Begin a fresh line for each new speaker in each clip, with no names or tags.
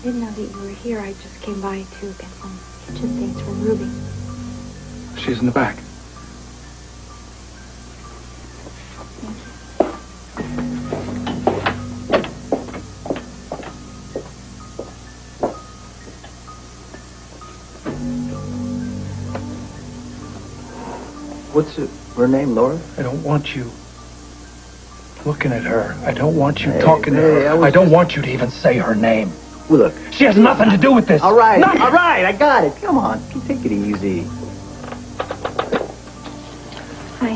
didn't know that you were here. I just came by to get some kitchen things from Ruby.
She's in the back.
What's her name, Laura?
I don't want you looking at her. I don't want you talking to her. I don't want you to even say her name.
Well, look.
She has nothing to do with this.
All right,
Nothing.
all right, I got it. Come on, take it easy.
Hi.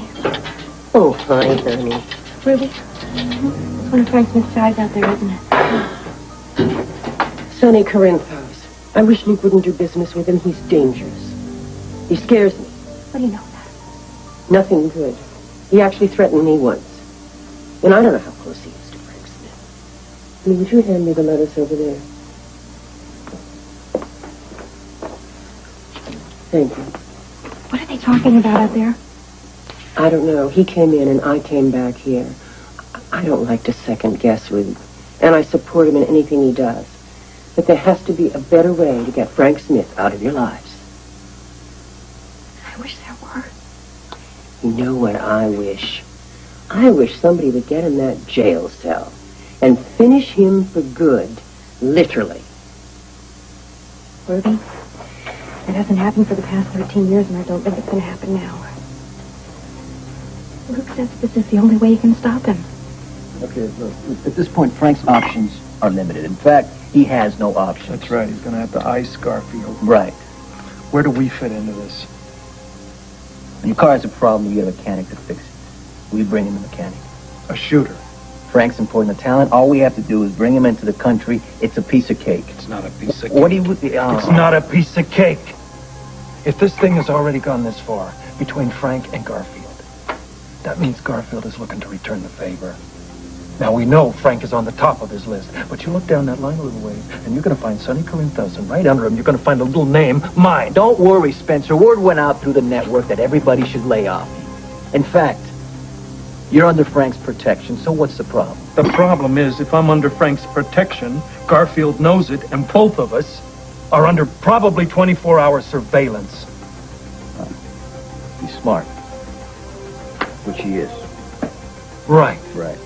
Oh, hi, honey.
Ruby? It's one of Frank Smith's guys out there, isn't it?
Sonny Corinthos. I wish Luke wouldn't do business with him. He's dangerous. He scares me.
What do you know about it?
Nothing good. He actually threatened me once. And I don't know how close he is to Frank Smith. Would you hand me the letters over there? Thank you.
What are they talking about out there?
I don't know. He came in and I came back here. I don't like to second guess Ruby. And I support him in anything he does. But there has to be a better way to get Frank Smith out of your lives.
I wish there were.
You know what I wish? I wish somebody would get in that jail cell and finish him for good, literally.
Ruby, it hasn't happened for the past 13 years, and I don't think it's going to happen now. Luke says this is the only way you can stop him.
Okay, look, at this point, Frank's options are limited. In fact, he has no options.
That's right. He's going to have to ice Garfield.
Right.
Where do we fit into this?
When your car has a problem, you get a mechanic to fix it. We bring in the mechanic.
A shooter.
Frank's importing the talent. All we have to do is bring him into the country. It's a piece of cake.
It's not a piece of cake.
What do you...
It's not a piece of cake. If this thing has already gone this far, between Frank and Garfield, that means Garfield is looking to return the favor. Now, we know Frank is on the top of his list, but you look down that line a little ways, and you're going to find Sonny Corinthos, and right under him, you're going to find a little name, mine.
Don't worry, Spencer. Word went out through the network that everybody should lay off. In fact, you're under Frank's protection, so what's the problem?
The problem is, if I'm under Frank's protection, Garfield knows it, and both of us are under probably 24-hour surveillance.
He's smart. Which he is.
Right.
Right.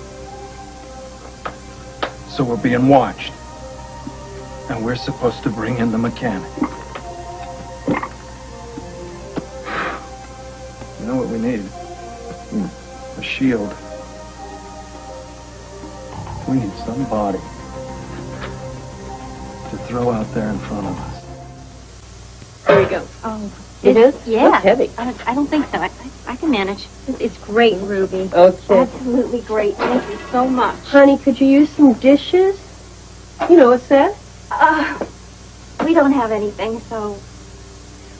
So we're being watched. And we're supposed to bring in the mechanic. You know what we need? A shield. We need somebody to throw out there in front of us.
There you go.
Oh,
It is?
Yeah.
It's heavy.
I don't think so. I can manage. It's great, Ruby.
Okay.
Absolutely great. Thank you so much.
Honey, could you use some dishes? You know, a set?
We don't have anything, so...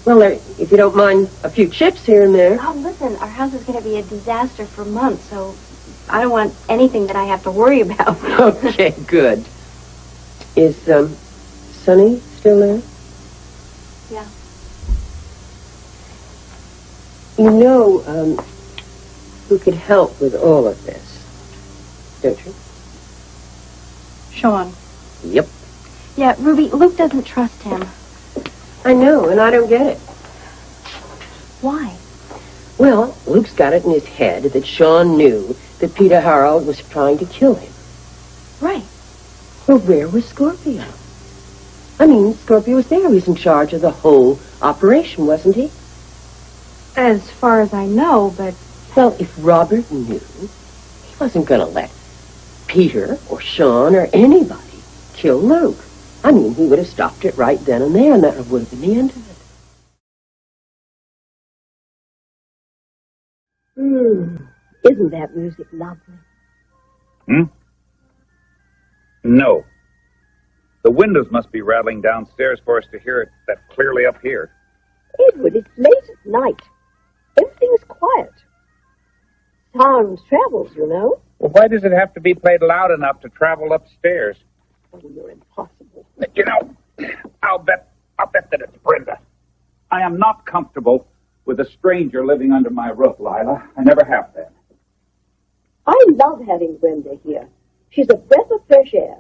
Well, if you don't mind a few chips here and there.
Oh, listen, our house is going to be a disaster for months, so I don't want anything that I have to worry about.
Okay, good. Is, Sonny still there?
Yeah.
You know, who could help with all of this, don't you?
Sean.
Yep.
Yeah, Ruby, Luke doesn't trust him.
I know, and I don't get it.
Why?
Well, Luke's got it in his head that Sean knew that Peter Harold was trying to kill him.
Right.
Well, where was Scorpio? I mean, Scorpio was there. He was in charge of the whole operation, wasn't he?
As far as I know, but...
Well, if Robert knew, he wasn't going to let Peter or Sean or anybody kill Luke. I mean, he would have stopped it right then and there, and that would have been the end of it. Isn't that music lovely?
No. The windows must be rattling downstairs for us to hear it that clearly up here.
Edward, it's late at night. Everything is quiet. Sound travels, you know.
Well, why does it have to be played loud enough to travel upstairs?
Oh, you're impossible.
You know, I'll bet that it's Brenda. I am not comfortable with a stranger living under my roof, Lila. I never have been.
I love having Brenda here. She's a breath of fresh air.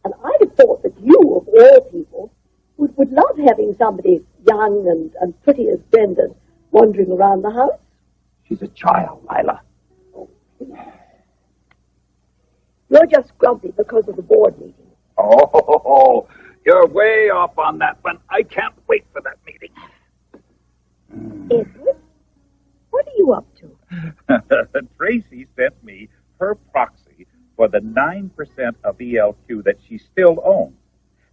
And I'd have thought that you, of all people, would love having somebody young and pretty as Brenda's wandering around the house.
She's a child, Lila.
You're just grumpy because of the board meeting.
Oh, you're way off on that one. I can't wait for that meeting.
Edward, what are you up to?
Tracy sent me her proxy for the 9% of ELQ that she still owns.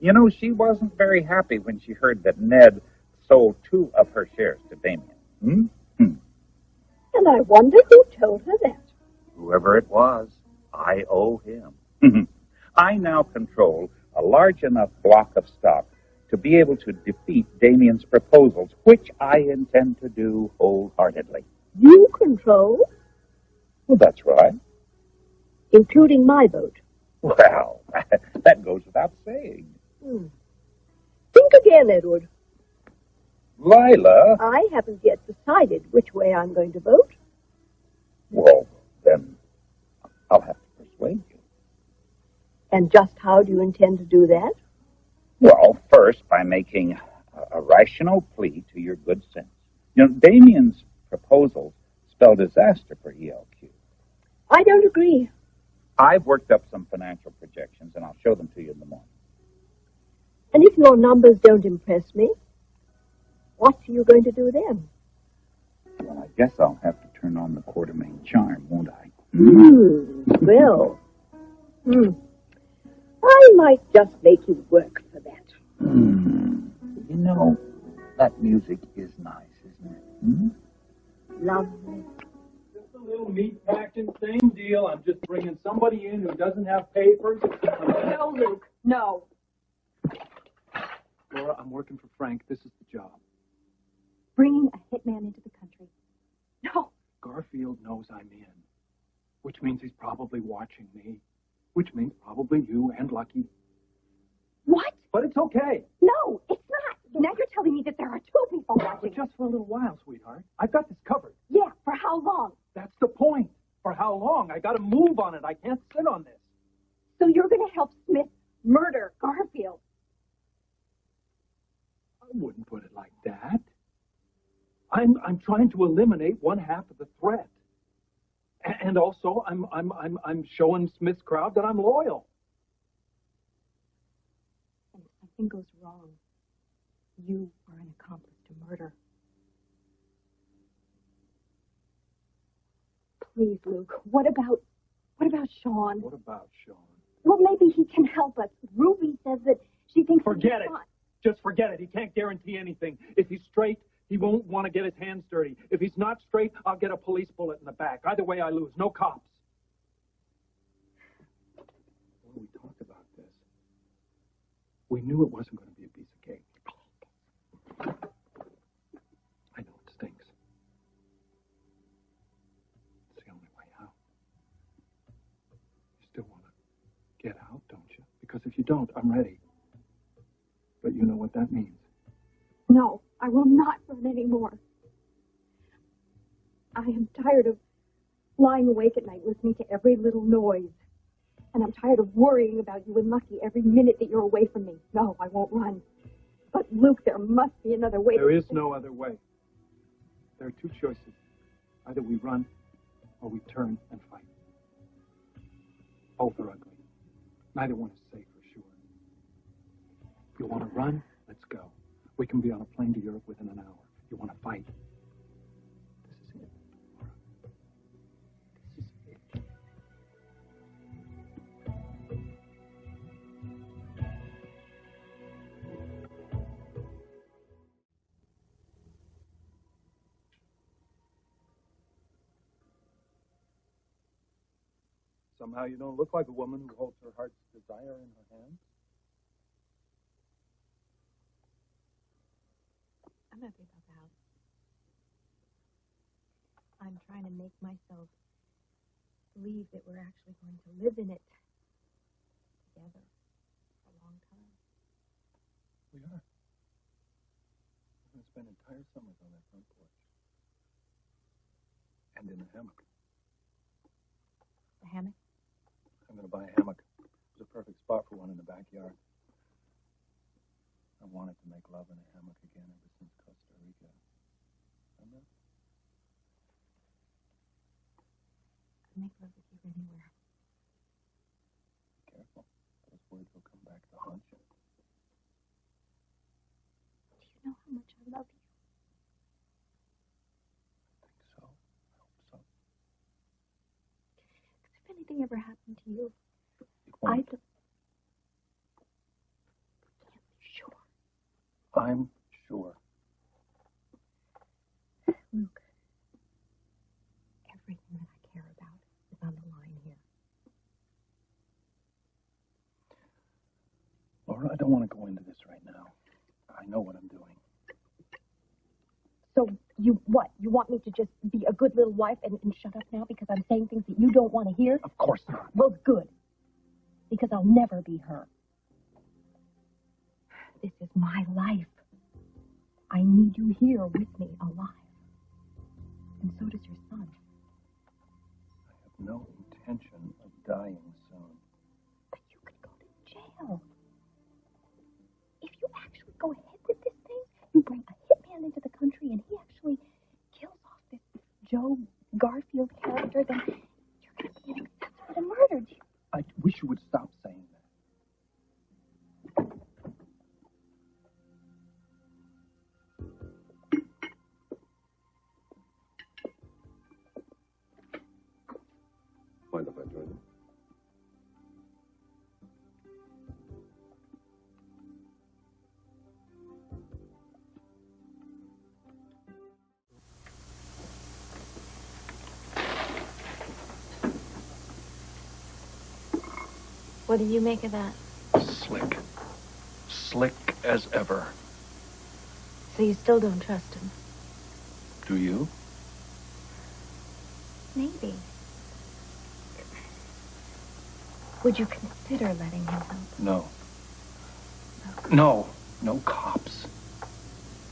You know, she wasn't very happy when she heard that Ned sold 2 of her shares to Damien.
And I wonder who told her that.
Whoever it was, I owe him. I now control a large enough block of stock to be able to defeat Damien's proposals, which I intend to do wholeheartedly.
You control,
Well, that's right.
including my vote.
Well, that goes without saying.
Think again, Edward.
Lila,
I haven't yet decided which way I'm going to vote.
well, then I'll have to persuade you.
And just how do you intend to do that?
Well, first, by making a rational plea to your good sense. You know, Damien's proposals spell disaster for ELQ.
I don't agree.
I've worked up some financial projections, and I'll show them to you in the morning.
And if your numbers don't impress me, what are you going to do then?
Well, I guess I'll have to turn on the Quartermain charm, won't I?
Well, I might just make you work for that.
You know, that music is nice, isn't it?
Lovely.
Just a little meat packing, same deal. I'm just bringing somebody in who doesn't have papers.
No, Luke, no.
Laura, I'm working for Frank. This is the job.
Bringing a hitman into the country. No.
Garfield knows I'm in, which means he's probably watching me, which means probably you and Lucky.
What?
But it's okay.
No, it's not. Now you're telling me that there are 2 people
But
watching.
just for a little while, sweetheart. I've got this covered.
Yeah, for how long?
That's the point. For how long? I got to move on it. I can't sit on this.
So you're going to help Smith murder Garfield?
I wouldn't put it like that. I'm trying to eliminate one half of the threat, and also I'm showing Smith's crowd that I'm loyal.
And if something goes wrong, you are an accomplice to murder. Please, Luke. What about Sean?
What about Sean?
Well, maybe he can help us. Ruby says that she thinks
Forget
he's
it.
fine.
Just forget it. He can't guarantee anything. If he's straight, he won't want to get his hands dirty. If he's not straight, I'll get a police bullet in the back. Either way, I lose. No cops. When we talked about this, we knew it wasn't going to be a piece of cake. I know it stinks. It's the only way out. You still want to get out, don't you? Because if you don't, I'm ready. But you know what that means.
No, I will not run anymore. I am tired of lying awake at night listening to every little noise. And I'm tired of worrying about you and Lucky every minute that you're away from me. No, I won't run. But, Luke, there must be another way.
There is no other way. There are 2 choices. Either we run or we turn and fight. Both are ugly. Neither one is safe for sure. If you want to run, let's go. We can be on a plane to Europe within an hour. If you want to fight, this is it, Laura. This is it. Somehow you don't look like a woman who holds her heart's desire in her hands.
I'm happy about the house. I'm trying to make myself believe that we're actually going to live in it together for a long time.
We are. We're going to spend entire summers on that front porch. And in a hammock.
The hammock?
I'm going to buy a hammock. There's a perfect spot for one in the backyard. I wanted to make love in a hammock again ever since Costa Rica. Remember?
I make love with you anywhere.
Be careful. Those words will come back to haunt you.
Do you know how much I love you?
I think so. I hope so.
Because if anything ever happened to you,
It won't.
I'd... Can't be sure.
I'm sure.
Luke, everything that I care about is on the line here.
Laura, I don't want to go into this right now. I know what I'm doing.
So, you what? You want me to just be a good little wife and shut up now because I'm saying things that you don't want to hear?
Of course not.
Well, good. Because I'll never be her. This is my life. I need you here with me, alive. And so does your son.
I have no intention of dying soon.
But you could go to jail. If you actually go ahead with this thing, you bring a hitman into the country and he actually kills off this Joe Garfield character, then you're going to be accessory to murder.
I wish you would stop saying that.
Mind if I join you?
What do you make of that?
Slick. Slick as ever.
So you still don't trust him?
Do you?
Maybe. Would you consider letting him help?
No. No. No cops.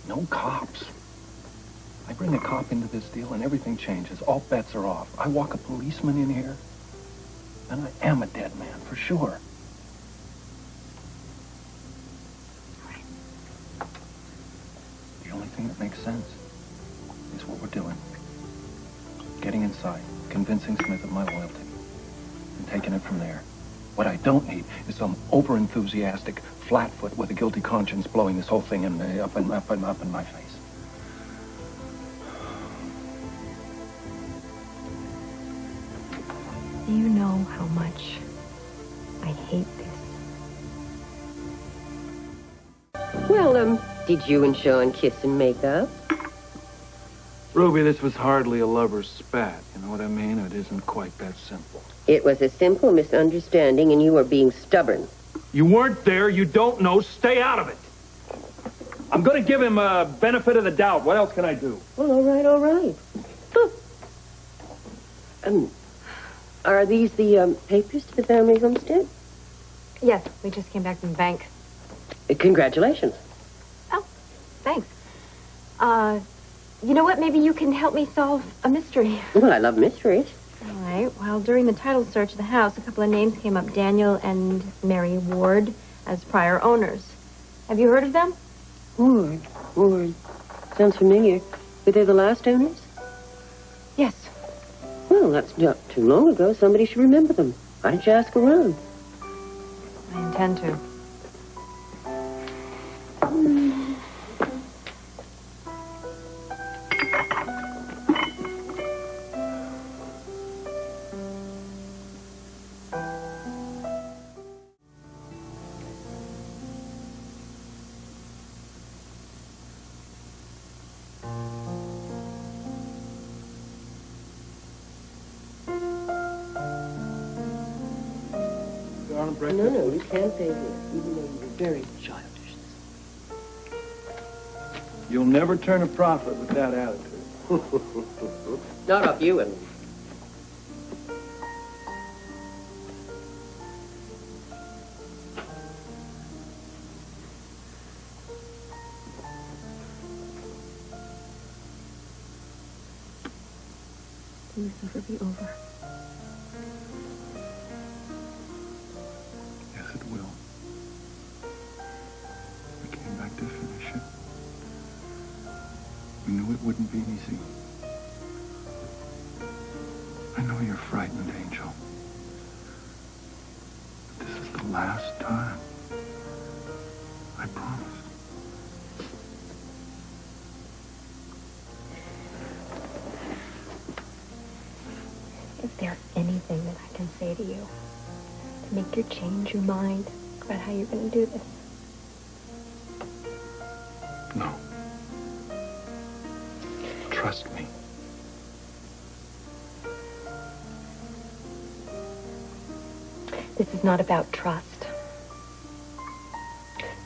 No cops. I bring a cop into this deal and everything changes. All bets are off. I walk a policeman in here, and I am a dead man, for sure. The only thing that makes sense is what we're doing. Getting inside, convincing Smith of my loyalty, and taking it from there. What I don't need is some over-enthusiastic flatfoot with a guilty conscience blowing this whole thing up in my face.
You know how much I hate this.
Well, did you and Sean kiss and make up?
Ruby, this was hardly a lover's spat. You know what I mean? It isn't quite that simple.
It was a simple misunderstanding, and you were being stubborn.
You weren't there. You don't know. Stay out of it. I'm going to give him a benefit of the doubt. What else can I do?
Well, all right. Huh. Are these the papers to the family homestead?
Yes, we just came back from the bank.
Congratulations.
Oh, thanks. You know what? Maybe you can help me solve a mystery.
Well, I love mysteries.
All right. Well, during the title search of the house, a couple of names came up, Daniel and Mary Ward, as prior owners. Have you heard of them?
Ward. Sounds familiar. Were they the last owners?
Yes.
Well, that's not too long ago. Somebody should remember them. Why don't you ask around?
I intend to.
No, you can't pay here, even though you were very childish.
You'll never turn a profit with that attitude.
Not off you, Emily.
Will this ever be over?
Yes, it will. We came back it wouldn't be easy. I know you're frightened, Angel. But this is the last time. I promise.
Is there anything that I can say to you to make you change your mind about how you're going to do this?
No. Trust me.
This is not about trust.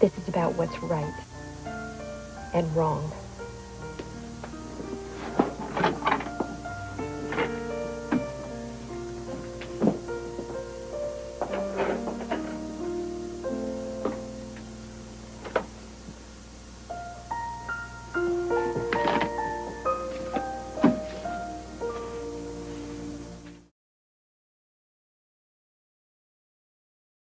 This is about what's right and wrong.